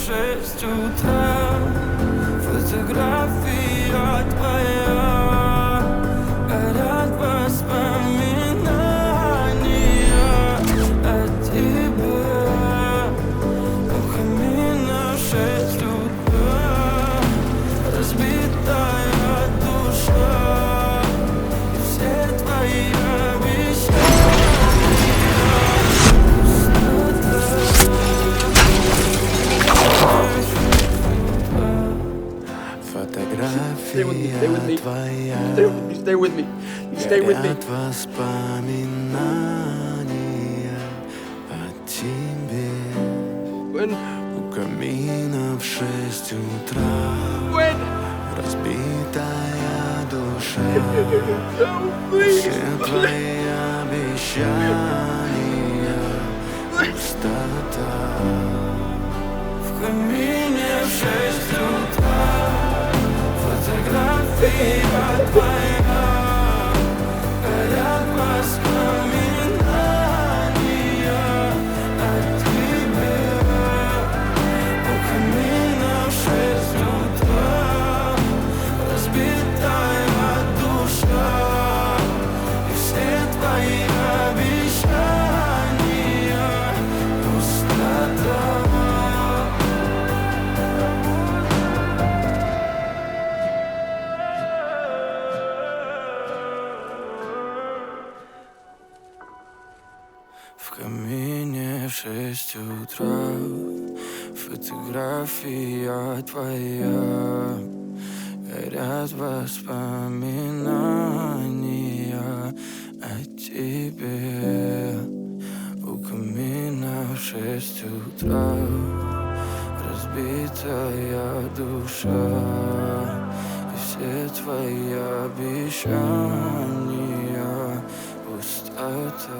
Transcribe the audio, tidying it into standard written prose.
6 утра. Фотография твоя, горят воспоминания о тебе. У камина в 6 утра, разбитая душа, и все твои обещания. Фотография твоя, горят воспоминания о тебе. У камина в 6 утра, разбитая душа, все твои обещания, пустота. В камине в 6 утра, фотография твоя, горят воспоминания о тебе. У камина в 6 утра, разбитая душа, и все твои обещания, пустота. В камине в 6 утра, фотография твоя, горят воспоминания о тебе. У камина в 6 утра, разбитая душа, и все твои обещания, пустота.